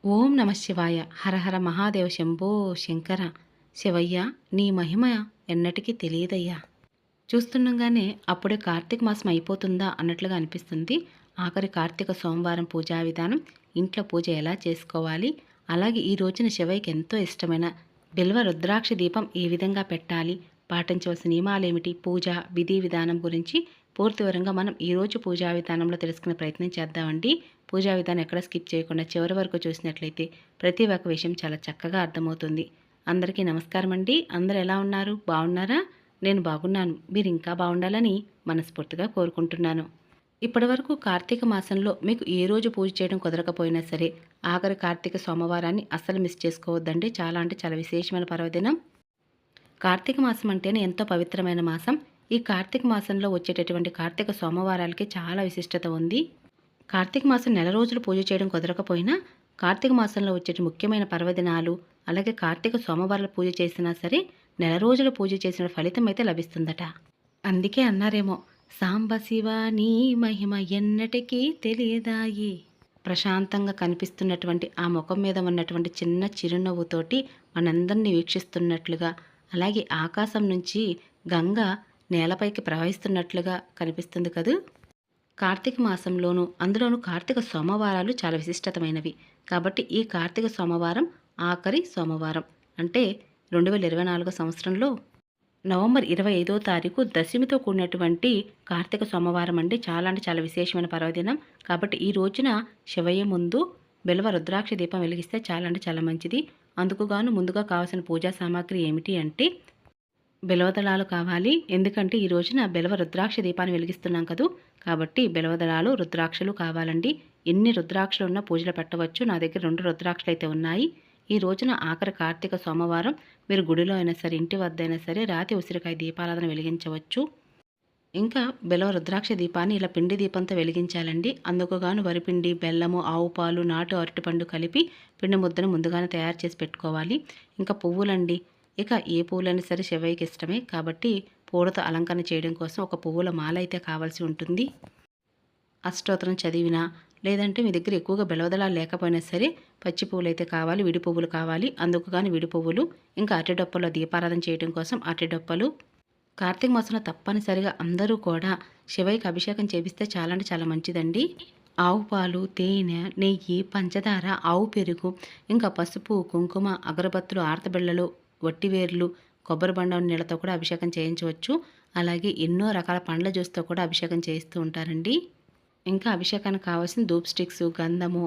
ఓం నమ శివాయ. హర హర మహాదేవ శంభో శంకర. శివయ్య, నీ మహిమ ఎన్నటికీ తెలియదయ్యా. చూస్తుండగానే అప్పుడే కార్తీక మాసం అయిపోతుందా అన్నట్లుగా అనిపిస్తుంది. ఆఖరి కార్తీక సోమవారం పూజా విధానం, ఇంట్లో పూజ ఎలా చేసుకోవాలి, అలాగే ఈ రోజున శివయ్యకి ఎంతో ఇష్టమైన బిల్వ రుద్రాక్ష దీపం ఏ విధంగా పెట్టాలి, పాటించవలసిన నియమాలేమిటి, పూజ విధి విధానం గురించి పూర్తి వివరంగా మనం ఈరోజు పూజా విధానంలో తెలుసుకునే ప్రయత్నం చేద్దామండి. పూజా విధానం ఎక్కడ స్కిప్ చేయకుండా చివరి వరకు చూసినట్లయితే ప్రతి ఒక్క విషయం చాలా చక్కగా అర్థమవుతుంది. అందరికీ నమస్కారం అండి. అందరూ ఎలా ఉన్నారు? బాగున్నారా? నేను బాగున్నాను. మీరు ఇంకా బాగుండాలని మనస్ఫూర్తిగా కోరుకుంటున్నాను. ఇప్పటివరకు కార్తీక మాసంలో మీకు ఏ రోజు పూజ చేయడం కుదరకపోయినా సరే, ఆఖరి కార్తీక సోమవారాన్ని అస్సలు మిస్ చేసుకోవద్దండి. చాలా అంటే చాలా విశేషమైన పర్వదినం. కార్తీక మాసం అంటేనే ఎంతో పవిత్రమైన మాసం. ఈ కార్తీక మాసంలో వచ్చేటటువంటి కార్తీక సోమవారాలకి చాలా విశిష్టత ఉంది. కార్తీక మాసం నెల రోజులు పూజ చేయడం కుదరకపోయినా, కార్తీక మాసంలో వచ్చే ముఖ్యమైన పర్వదినాలు, అలాగే కార్తీక సోమవారాలు పూజ చేసినా సరే నెల రోజులు పూజ చేసిన ఫలితం అయితే లభిస్తుందట. అందుకే అన్నారేమో, సాంబ శివ నీ మహిమ ఎన్నటికీ తెలియదాయి. ప్రశాంతంగా కనిపిస్తున్నటువంటి ఆ ముఖం మీద ఉన్నటువంటి చిన్న చిరునవ్వుతోటి మనందరినీ వీక్షిస్తున్నట్లుగా, అలాగే ఆకాశం నుంచి గంగ నేలపైకి ప్రవహిస్తున్నట్లుగా కనిపిస్తుంది కదూ. కార్తీక మాసంలోనూ అందులోనూ కార్తీక సోమవారాలు చాలా విశిష్టతమైనవి. కాబట్టి ఈ కార్తీక సోమవారం ఆఖరి సోమవారం అంటే 2024 సంవత్సరంలో నవంబర్ 25వ తారీఖు దశమితో కూడినటువంటి కార్తీక సోమవారం అండి. చాలా అంటే చాలా విశేషమైన పర్వదినం. కాబట్టి ఈ రోజున శివయ్య ముందు బిల్వ రుద్రాక్ష దీపం వెలిగిస్తే చాలా అంటే చాలా మంచిది. అందుకు గాను ముందుగా కావాల్సిన పూజా సామాగ్రి ఏమిటి అంటే బిల్వదళాలు కావాలి. ఎందుకంటే ఈ రోజున బిల్వ రుద్రాక్ష దీపాన్ని వెలిగిస్తున్నాం కదూ. కాబట్టి బిల్వదళాలు, రుద్రాక్షలు కావాలండి. ఎన్ని రుద్రాక్షలు ఉన్నా పూజలు పెట్టవచ్చు. నా దగ్గర 2 రుద్రాక్షలు అయితే ఉన్నాయి. ఈ రోజున ఆఖరి కార్తీక సోమవారం మీరు గుడిలో అయినా సరే, ఇంటి వద్ద అయినా సరే రాతి ఉసిరికాయ దీపారాధన వెలిగించవచ్చు. ఇంకా బిల్వ రుద్రాక్ష దీపాన్ని ఇలా పిండి దీపంతో వెలిగించాలండి. అందుకు గాను వరిపిండి, బెల్లము, ఆవు పాలు, నాటు అరటిపండు కలిపి పిండి ముద్దను ముందుగానే తయారు చేసి పెట్టుకోవాలి. ఇంకా పువ్వులండి. ఇక ఏ పువ్వులైనా సరే శివయ్యకి ఇష్టమే. కాబట్టి పూలతో అలంకరణ చేయడం కోసం ఒక పువ్వుల మాల అయితే కావాల్సి ఉంటుంది. అష్టోత్తరం చదివినా, లేదంటే మీ దగ్గర ఎక్కువగా బిల్వదళాలు లేకపోయినా సరే పచ్చి పువ్వులు అయితే కావాలి, విడి పువ్వులు కావాలి. అందుకు కానీ విడి పువ్వులు, ఇంకా అరటిడొప్పలో దీపారాధన చేయడం కోసం అరటిడొప్పలు. కార్తీక మాసంలో తప్పనిసరిగా అందరూ కూడా శివయ్యకి అభిషేకం చేపిస్తే చాలా అంటే చాలా మంచిదండి. ఆవు పాలు, తేనె, నెయ్యి, పంచదార, ఆవు పెరుగు, ఇంకా పసుపు, కుంకుమ, అగరబత్తులు, ఆర్తబిళ్ళలు, వట్టివేర్లు, కొబ్బరి బండం నీళ్ళతో కూడా అభిషేకం చేయించవచ్చు. అలాగే ఎన్నో రకాల పండ్ల జ్యూస్తో కూడా అభిషేకం చేయిస్తూ ఉంటారండి. ఇంకా అభిషేకానికి కావాల్సిన ధూప్ స్టిక్స్, గంధము,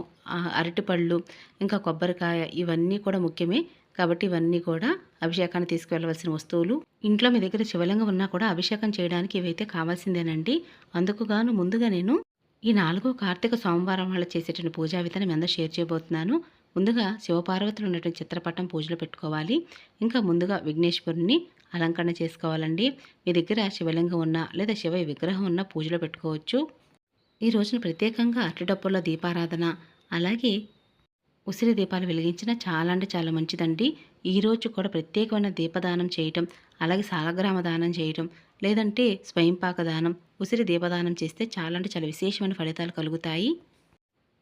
అరటిపళ్ళు, ఇంకా కొబ్బరికాయ ఇవన్నీ కూడా ముఖ్యమే. కాబట్టి ఇవన్నీ కూడా అభిషేకాన్ని తీసుకువెళ్ళవలసిన వస్తువులు. ఇంట్లో మీ దగ్గర శివలింగం ఉన్నా కూడా అభిషేకం చేయడానికి ఇవైతే కావాల్సిందేనండి. అందుకు గాను ముందుగా నేను ఈ 4వ కార్తీక సోమవారం వల్ల చేసేటువంటి పూజా విధానం ఎంత షేర్ చేయబోతున్నాను. ముందుగా శివపార్వతులు ఉన్నటువంటి చిత్రపటం పూజలో పెట్టుకోవాలి. ఇంకా ముందుగా విఘ్నేశ్వరుని అలంకరణ చేసుకోవాలండి. మీ దగ్గర శివలింగం ఉన్నా లేదా శివయ్య విగ్రహం ఉన్నా పూజలో పెట్టుకోవచ్చు. ఈ రోజున ప్రత్యేకంగా అరటిడప్పుల్లో దీపారాధన, అలాగే ఉసిరి దీపాలు వెలిగించిన చాలా అంటే చాలా మంచిదండి. ఈరోజు కూడా ప్రత్యేకమైన దీపదానం చేయటం, అలాగే సాలగ్రామ దానం చేయటం, లేదంటే స్వయంపాక దానం, ఉసిరి దీపదానం చేస్తే చాలా అంటే చాలా విశేషమైన ఫలితాలు కలుగుతాయి.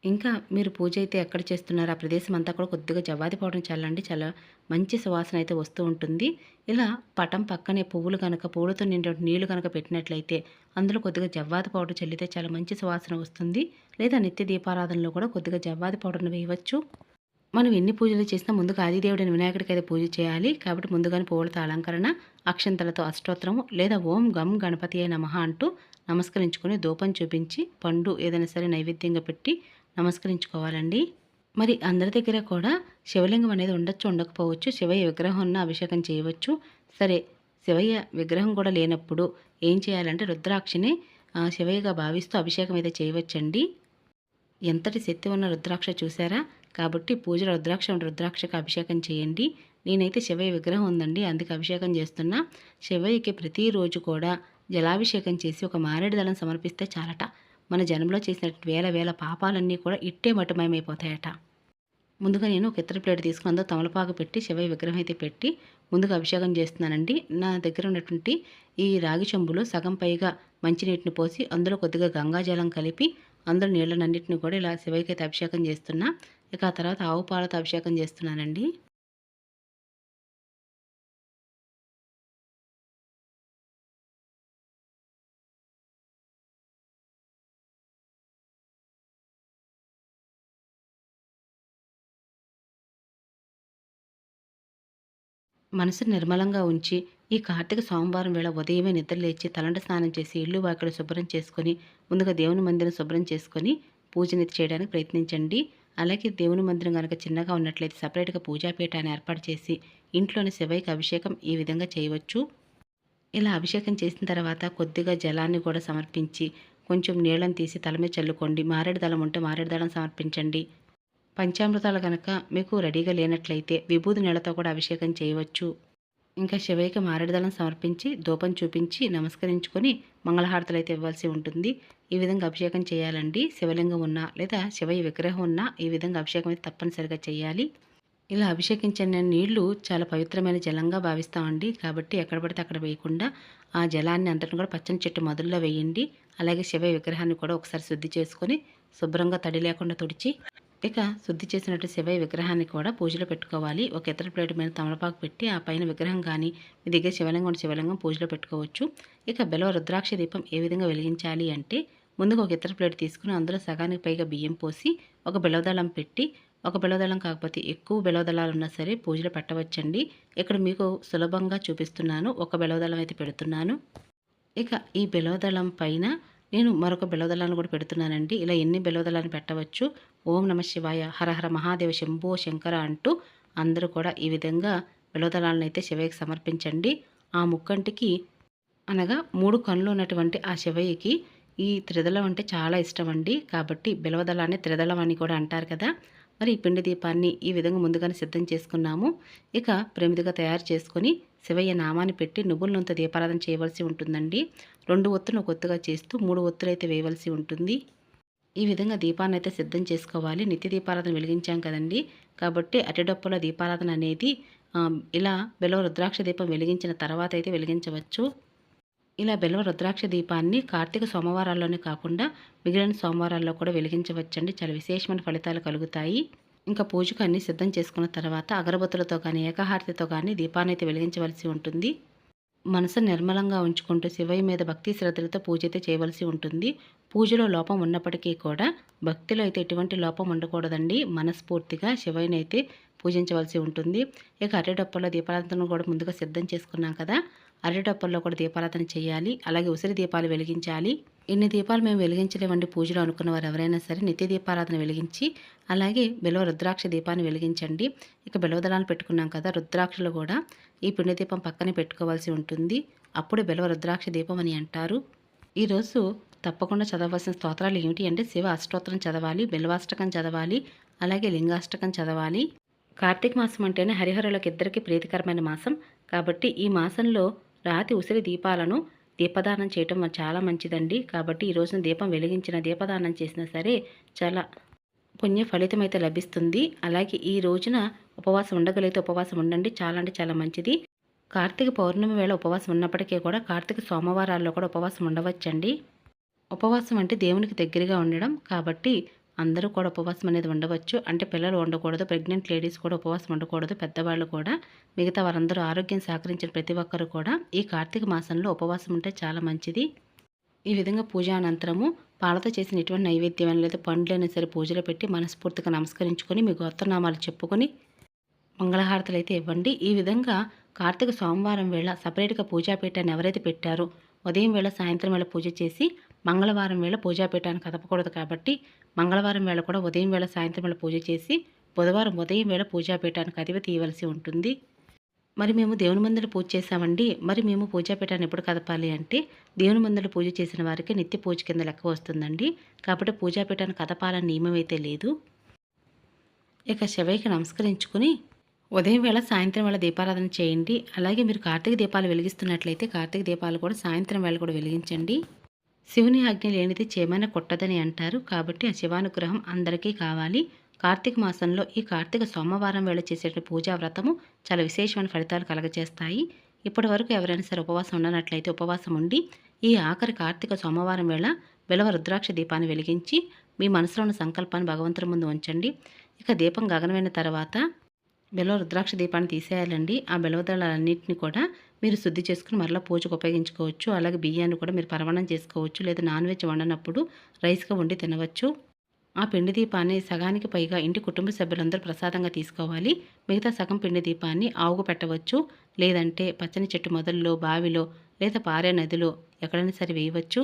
ఇంకా మీరు పూజ అయితే ఎక్కడ చేస్తున్నారో ఆ ప్రదేశం అంతా కూడా కొద్దిగా జవ్వాది పౌడర్ చల్లండి. చాలా మంచి సువాసన అయితే వస్తూ ఉంటుంది. ఇలా పటం పక్కనే పువ్వులతో నిండే నీళ్లు కనుక పెట్టినట్లయితే అందులో కొద్దిగా జవ్వాది పౌడర్ చల్లితే చాలా మంచి సువాసన వస్తుంది. లేదా నిత్య దీపారాధనలో కూడా కొద్దిగా జవ్వాది పౌడర్ను వేయవచ్చు. మనం ఎన్ని పూజలు చేసినా ముందుగా ఆదిదేవుడైన వినాయకుడికి అయితే పూజ చేయాలి. కాబట్టి ముందుగానే పువ్వులతో అలంకరణ, అక్షంతలతో అష్టోత్తరము లేదా ఓం గం గణపతియే నమః అంటూ నమస్కరించుకొని ధూపం చూపించి పండు ఏదైనా సరే నైవేద్యంగా పెట్టి నమస్కరించుకోవాలండి. మరి అందరి దగ్గర కూడా శివలింగం అనేది ఉండొచ్చు, ఉండకపోవచ్చు. శివయ్య విగ్రహం ఉన్న అభిషేకం చేయవచ్చు. సరే, శివయ్య విగ్రహం కూడా లేనప్పుడు ఏం చేయాలంటే రుద్రాక్షని శివయ్యగా భావిస్తూ అభిషేకం అయితే చేయవచ్చండి. ఎంతటి శక్తి ఉన్న రుద్రాక్ష చూసారా? కాబట్టి పూజలో రుద్రాక్షకు అభిషేకం చేయండి. నేనైతే శివయ్య విగ్రహం ఉందండి, అందుకే అభిషేకం చేస్తున్నా. శివయ్యకి ప్రతిరోజు కూడా జలాభిషేకం చేసి ఒక మారేడు దళం సమర్పిస్తే చాలట. మన జన్మలో చేసిన వేల వేల పాపాలన్నీ కూడా ఇట్టే మటుమయమైపోతాయట. ముందుగా నేను ఒక ఇత్తడి ప్లేట్ తీసుకుని అందులో తమలపాకు పెట్టి శివయ్య విగ్రహం అయితే పెట్టి ముందుగా అభిషేకం చేస్తున్నానండి. నా దగ్గర ఉన్నటువంటి ఈ రాగి చెంబులో సగం పైగా మంచినీటిని పోసి అందులో కొద్దిగా గంగాజలం కలిపి అందులో నీళ్ళనన్నింటిని కూడా ఇలా శివయ్యకి అయితే అభిషేకం చేస్తున్నా. ఇక ఆ తర్వాత ఆవు పాలతో అభిషేకం చేస్తున్నానండి. మనసుని నిర్మలంగా ఉంచి, ఈ కార్తీక సోమవారం వేళ ఉదయమే నిద్ర లేచి, తలంటు స్నానం చేసి, ఇల్లు వాకిలి శుభ్రం చేసుకొని, ముందుగా దేవుని మందిరం శుభ్రం చేసుకొని, పూజనైతే చేయడానికి ప్రయత్నించండి. అలాగే దేవుని మందిరం గనక చిన్నగా ఉన్నట్లయితే సెపరేట్‌గా పూజా పీఠాన్ని ఏర్పాటు చేసి, ఇంట్లోనే శివయ్యకి అభిషేకం ఈ విధంగా చేయవచ్చు. ఇలా అభిషేకం చేసిన తర్వాత కొద్దిగా జలాన్ని కూడా సమర్పించి, కొంచెం నీళ్ళని తీసి తల మీద చల్లుకోండి. మారేడు దళం ఉంటే మారేడు దళం సమర్పించండి. పంచామృతాలు గనక మీకు రెడీగా లేనట్లయితే విభూది నీళ్ళతో కూడా అభిషేకం చేయవచ్చు. ఇంకా శివయ్యకి మారేడుదలం సమర్పించి, ధూపం చూపించి, నమస్కరించుకొని మంగళహారతులైతే ఇవ్వాల్సి ఉంటుంది. ఈ విధంగా అభిషేకం చేయాలండి. శివలింగం ఉన్నా లేదా శివయ్య విగ్రహం ఉన్నా ఈ విధంగా అభిషేకం అయితే తప్పనిసరిగా చేయాలి. ఇలా అభిషేకించిన నీళ్లు చాలా పవిత్రమైన జలంగా భావిస్తామండి. కాబట్టి ఎక్కడ పడితే అక్కడ వేయకుండా ఆ జలాన్ని అంతటిని కూడా పచ్చని చెట్టు మొదల్లో వేయండి. అలాగే శివయ్య విగ్రహాన్ని కూడా ఒకసారి శుద్ధి చేసుకొని శుభ్రంగా తడి లేకుండా తుడిచి ఇక శుద్ధి చేసినట్టు శివయ్య విగ్రహాన్ని కూడా పూజలో పెట్టుకోవాలి. ఒక ఇతర ప్లేట్ మీద తమలపాకు పెట్టి ఆ పైన విగ్రహం కానీ మీ దగ్గర శివలింగం ఉంటే శివలింగం పూజలో పెట్టుకోవచ్చు. ఇక బిల్వ రుద్రాక్ష దీపం ఏ విధంగా వెలిగించాలి అంటే ముందుగా ఒక ఇతర ప్లేట్ తీసుకుని అందులో సగానికి పైగా బియ్యం పోసి ఒక బిల్వదళం పెట్టి ఒక బిల్వదళం కాకపోతే ఎక్కువ బిల్వదళాలు ఉన్నా సరే పూజలో పెట్టవచ్చండి. ఇక్కడ మీకు సులభంగా చూపిస్తున్నాను. ఒక బిల్వదళం అయితే పెడుతున్నాను. ఇక ఈ బిల్వదళం పైన నేను మరొక బిల్వదళాన్ని కూడా పెడుతున్నానండి. ఇలా ఎన్ని బిల్వదళాన్ని పెట్టవచ్చు. ఓం నమ శివాయ, హర హర మహాదేవ, శంభో శంకర అంటూ అందరూ కూడా ఈ విధంగా బిల్వదళాలను అయితే శివయ్యకి సమర్పించండి. ఆ ముక్కంటికి అనగా 3 కళ్ళు ఉన్నటువంటి ఆ శివయ్యకి ఈ త్రిదళం అంటే చాలా ఇష్టం అండి. కాబట్టి బిల్వదళాన్ని త్రిదళం అని కూడా అంటారు కదా. మరి ఈ పిండి దీపాన్ని ఈ విధంగా ముందుగానే సిద్ధం చేసుకున్నాము. ఇక ప్రమిదిగా తయారు చేసుకొని శివయ్య నామాన్ని పెట్టి నువ్వుల నూనెతో దీపారాధన చేయవలసి ఉంటుందండి. 2 ఒత్తులను ఒక ఒత్తుగా చేస్తూ 3 ఒత్తులైతే వేయవలసి ఉంటుంది. ఈ విధంగా దీపాన్ని అయితే సిద్ధం చేసుకోవాలి. నిత్య దీపారాధన వెలిగించాం కదండి. కాబట్టి అరటిడొప్పలో దీపారాధన అనేది ఇలా బిల్వ రుద్రాక్ష దీపం వెలిగించిన తర్వాత అయితే వెలిగించవచ్చు. ఇలా బిల్వ రుద్రాక్ష దీపాన్ని కార్తీక సోమవారాల్లోనే కాకుండా మిగిలిన సోమవారాల్లో కూడా వెలిగించవచ్చండి. చాలా విశేషమైన ఫలితాలు కలుగుతాయి. ఇంకా పూజకు అన్నీ సిద్ధం చేసుకున్న తర్వాత అగరబత్తులతో కానీ ఏకహారతితో కానీ దీపాన్ని అయితే వెలిగించవలసి ఉంటుంది. మనసు నిర్మలంగా ఉంచుకుంటూ శివయ్య మీద భక్తి శ్రద్ధలతో పూజ అయితే చేయవలసి ఉంటుంది. పూజలో లోపం ఉన్నప్పటికీ కూడా భక్తిలో అయితే ఎటువంటి లోపం ఉండకూడదండి. మనస్ఫూర్తిగా శివయ్యని అయితే పూజించవలసి ఉంటుంది. ఇక అరటిడొప్పల్లో దీపారాధన కూడా ముందుగా సిద్ధం చేసుకున్నాం కదా. అరటిడొప్పల్లో కూడా దీపారాధన చేయాలి. అలాగే ఉసిరి దీపాలు వెలిగించాలి. ఇన్ని దీపాలు మేము వెలిగించలేమండి పూజలో అనుకున్న వారు ఎవరైనా సరే నిత్య దీపారాధన వెలిగించి అలాగే బిల్వ రుద్రాక్ష దీపాన్ని వెలిగించండి. ఇక బిల్వదళాలు పెట్టుకున్నాం కదా, రుద్రాక్షలు కూడా ఈ పిండి దీపం పక్కనే పెట్టుకోవాల్సి ఉంటుంది. అప్పుడు బిల్వ రుద్రాక్ష దీపం అని అంటారు. ఈరోజు తప్పకుండా చదవలసిన స్తోత్రాలు ఏమిటి అంటే శివ అష్టోత్తరం చదవాలి, బిల్వాష్టకం చదవాలి, అలాగే లింగాష్టకం చదవాలి. కార్తీక మాసం అంటేనే హరిహరులకు ఇద్దరికీ ప్రీతికరమైన మాసం. కాబట్టి ఈ మాసంలో రాతి ఉసిరి దీపాలను దీపదానం చేయటం చాలా మంచిదండి. కాబట్టి ఈ రోజున దీపం వెలిగించిన దీపదానం చేసినా సరే చాలా పుణ్య ఫలితం అయితే లభిస్తుంది. అలాగే ఈ రోజున ఉపవాసం ఉండగలిగితే ఉపవాసం ఉండండి. చాలా అంటే చాలా మంచిది. కార్తీక పౌర్ణమి వేళ ఉపవాసం ఉన్నప్పటికీ కూడా కార్తీక సోమవారాల్లో కూడా ఉపవాసం ఉండవచ్చండి. ఉపవాసం అంటే దేవునికి దగ్గరగా ఉండడం కాబట్టి అందరూ కూడా ఉపవాసం అనేది ఉండవచ్చు. అంటే పిల్లలు ఉండకూడదు, ప్రెగ్నెంట్ లేడీస్ కూడా ఉపవాసం ఉండకూడదు, పెద్దవాళ్ళు కూడా. మిగతా వారందరూ ఆరోగ్యం సహకరించిన ప్రతి ఒక్కరు కూడా ఈ కార్తీక మాసంలో ఉపవాసం ఉంటే చాలా మంచిది. ఈ విధంగా పూజ అనంతరము పాలతో చేసిన ఎటువంటి నైవేద్యం లేదా పండ్లైనా సరే పూజలో పెట్టి మనస్ఫూర్తిగా నమస్కరించుకొని మీ గోత్రనామాలు చెప్పుకొని మంగళహారతులు అయితే ఇవ్వండి. ఈ విధంగా కార్తీక సోమవారం వేళ సపరేట్గా పూజాపీఠాన్ని ఎవరైతే పెట్టారో ఉదయం వేళ సాయంత్రం వేళ పూజ చేసి మంగళవారం వేళ పూజాపీఠాన్ని కదపకూడదు. కాబట్టి మంగళవారం వేళ కూడా ఉదయం వేళ సాయంత్రం వేళ పూజ చేసి బుధవారం ఉదయం వేళ పూజాపీఠాన్ని కదివి తీయవలసి ఉంటుంది. మరి మేము దేవుని మందిరం పూజ చేసామండి, మరి మేము పూజాపీఠాన్ని ఎప్పుడు కదపాలి అంటే దేవుని మందిరం పూజ చేసిన వారికి నిత్య పూజ కింద లెక్క వస్తుందండి. కాబట్టి పూజాపీఠాన్ని కదపాలని నియమం అయితే లేదు. ఇక శివయ్యకి నమస్కరించుకుని ఉదయం వేళ సాయంత్రం వేళ దీపారాధన చేయండి. అలాగే మీరు కార్తీక దీపాలు వెలిగిస్తున్నట్లయితే కార్తీక దీపాలు కూడా సాయంత్రం వేళ కూడా వెలిగించండి. శివుని ఆజ్ఞ లేనిది చేమైన కొట్టదని అంటారు. కాబట్టి ఆ శివానుగ్రహం అందరికీ కావాలి. కార్తీక మాసంలో ఈ కార్తీక సోమవారం వేళ చేసే పూజా వ్రతము చాలా విశేషమైన ఫలితాలు కలగజేస్తాయి. ఇప్పటి వరకు ఎవరైనా సరే ఉపవాసం ఉండనట్లయితే ఉపవాసం ఉండి ఈ ఆఖరి కార్తీక సోమవారం వేళ బిల్వ రుద్రాక్ష దీపాన్ని వెలిగించి మీ మనసులో ఉన్న సంకల్పాన్ని భగవంతుడి ముందు ఉంచండి. ఇక దీపం గగనమైన తర్వాత బిల్వ రుద్రాక్ష దీపాన్ని తీసేయాలండి. ఆ బిల్వదళాలన్నింటినీ కూడా మీరు శుద్ధి చేసుకుని మరలా పూజకు ఉపయోగించుకోవచ్చు. అలాగే బియ్యాన్ని కూడా మీరు పరమాన్నం చేసుకోవచ్చు. లేదా నాన్ వెజ్ వండనప్పుడు రైస్గా వండి తినవచ్చు. ఆ పిండి దీపాన్ని సగానికి పైగా ఇంటి కుటుంబ సభ్యులందరూ ప్రసాదంగా తీసుకోవాలి. మిగతా సగం పిండి దీపాన్ని ఆవుకు పెట్టవచ్చు. లేదంటే పచ్చని చెట్టు మొదల్లో, బావిలో లేదా పారే నదిలో ఎక్కడైనా సరే వేయవచ్చు.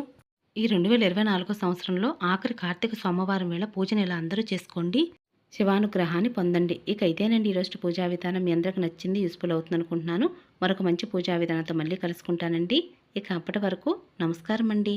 ఈ 2024 సంవత్సరంలో ఆఖరి కార్తీక సోమవారం వేళ పూజను ఇలా అందరూ చేసుకోండి. శివానుగ్రహాన్ని పొందండి. ఇక ఇదేనండి ఈరోజు పూజా విధానం. మీ అందరికి నచ్చింది, యూస్ఫుల్ అవుతుంది అనుకుంటున్నాను. మరొక మంచి పూజా విధానంతో మళ్ళీ కలుసుకుంటానండి. ఇక అప్పటి వరకు నమస్కారం అండి.